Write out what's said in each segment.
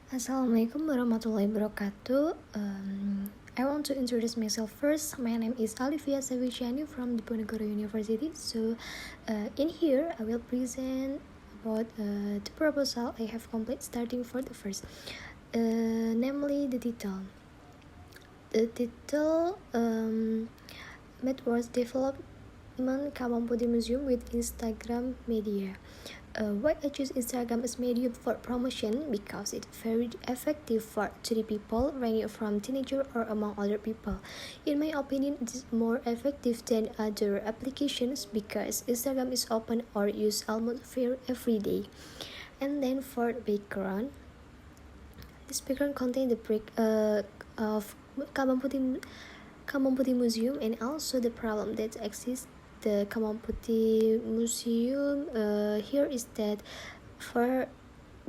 Assalamualaikum warahmatullahi wabarakatuh. I want to introduce myself first. My name is Alivia Savichani from Diponegoro University. In here, I will present about the proposal I have completed starting for the first, namely the title. The title Metaverse Development Kawang Putih Museum with Instagram Media. Why I choose Instagram as medium for promotion? Because it's very effective for to the people, ranging from teenager or among other people. In my opinion, it is more effective than other applications because Instagram is open or used almost every day. And then for the background, this background contains the break of Kawang Putih Museum and also the problem that exists the Kawang Putih Museum here is that for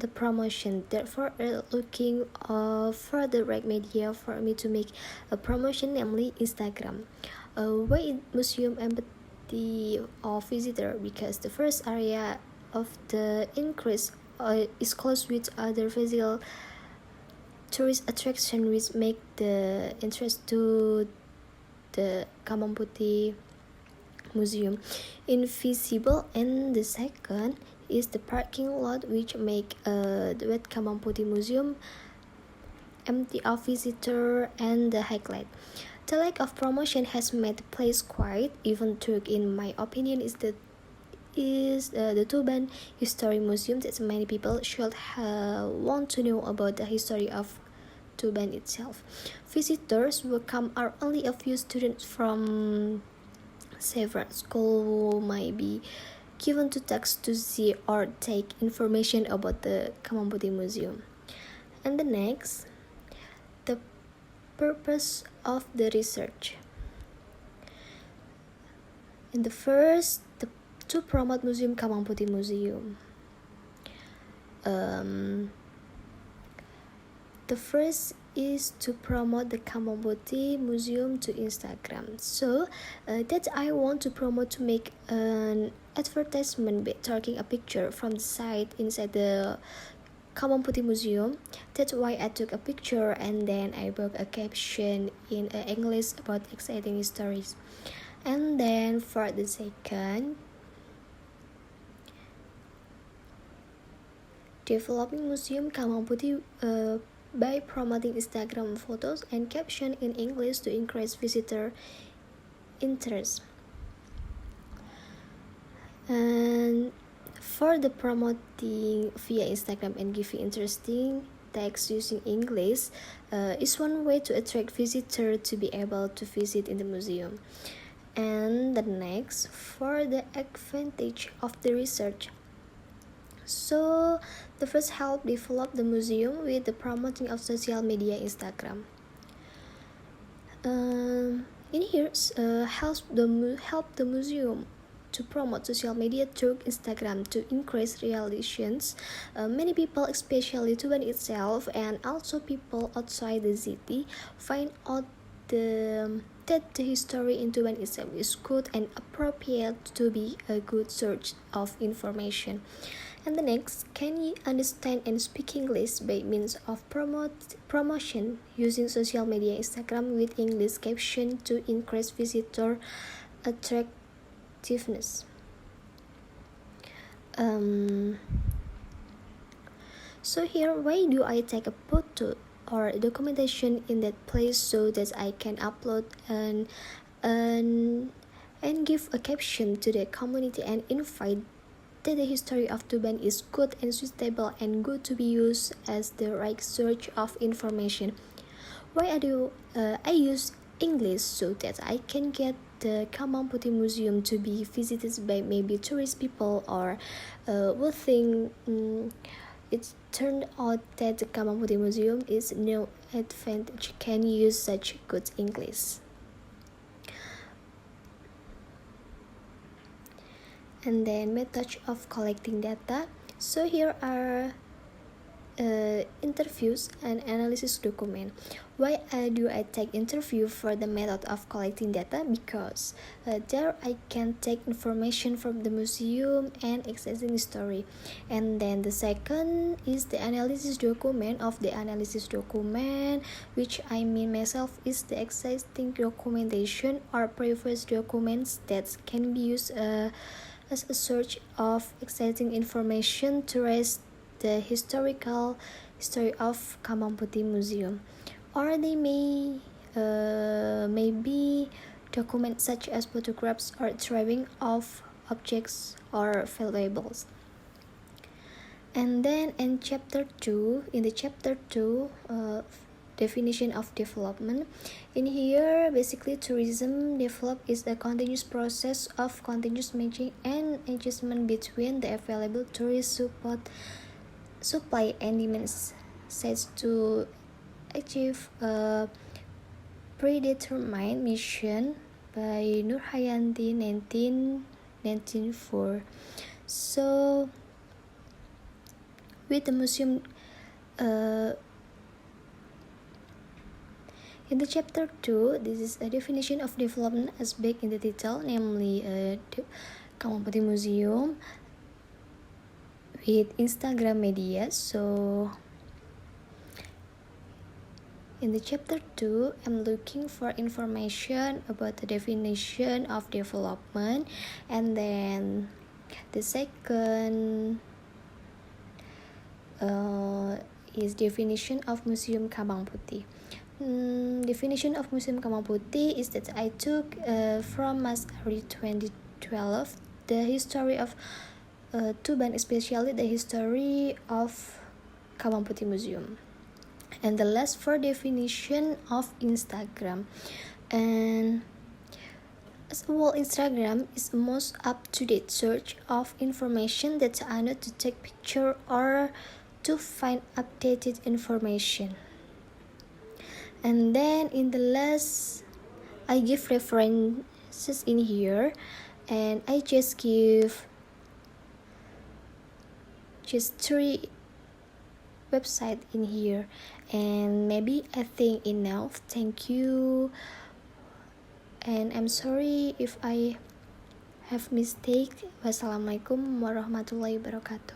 the promotion, therefore looking for the right media for me to make a promotion, namely Instagram. Why museum empathy of visitor? Because the first area of the increase is close with other physical tourist attraction which make the interest to the Kawang Putih Museum invisible, and the second is the parking lot which make the Kawang Putih Museum empty of visitor and the highlight. The lack of promotion has made the place quiet, even though in my opinion is the Tuban History Museum that many people should want to know about the history of Tuban itself. Visitors will come are only a few students from several schools might be given to text to see or take information about the Kawang Putih Museum. And the next, the purpose of the research. In the first, to promote Museum Kawang Putih Museum. The first is to promote the Kawang Putih Museum to Instagram. So that I want to promote to make an advertisement by taking a picture from the site inside the Kawang Putih Museum. That's why I took a picture and then I wrote a caption in English about exciting stories. And then for the second, developing Museum Kawang Putih by promoting Instagram photos and caption in English to increase visitor interest. And for the promoting via Instagram and giving interesting text using English is one way to attract visitor to be able to visit in the museum. And the next, for the advantage of the research. So the first help develop the museum with the promoting of social media Instagram. In here help the museum to promote social media through Instagram to increase relations. Many people, especially Tuban itself and also people outside the city, find out that the history in Tuban itself is good and appropriate to be a good source of information. And the next, can you understand and speak English by means of promotion using social media Instagram with English caption to increase visitor attractiveness. So here, why do I take a photo or documentation in that place so that I can upload and give a caption to the community and invite that the history of Tuban is good and suitable and good to be used as the right source of information. Why I use English so that I can get the Kawang Putih Museum to be visited by maybe tourist people or will think it turned out that the Kawang Putih Museum is no advantage can use such good English. And then method of collecting data. So here are interviews and analysis document. Why do I take interview for the method of collecting data? Because there I can take information from the museum and accessing the story. And then the second is the analysis document. Of the analysis document, which I mean myself is the existing documentation or previous documents that can be used as a search of exciting information to raise the historical history of Kembang Putih Museum, or they may be documents such as photographs or drawing of objects or valuables. And then in chapter 2, definition of development. In here, basically tourism develop is a continuous process of continuous matching and adjustment between the available tourist supply and demand, set to achieve a predetermined mission by Nurhayanti 1994. So with the museum in the chapter 2, this is a definition of development aspect in the title, namely Kembang Putih Museum with Instagram media. So in the chapter 2, I'm looking for information about the definition of development, and then the second is definition of Museum Kembang Putih. Definition of Museum Kembang Putih is that I took from Masari 2012 the history of Tuban, especially the history of Kembang Putih Museum. And the last for definition of Instagram. And as a whole, Instagram is the most up-to-date search of information that I need to take picture or to find updated information. And then in the last, I give references in here, and I just give just 3 website in here, and maybe I think enough. Thank you, and I'm sorry if I have mistake. Wassalamualaikum warahmatullahi wabarakatuh.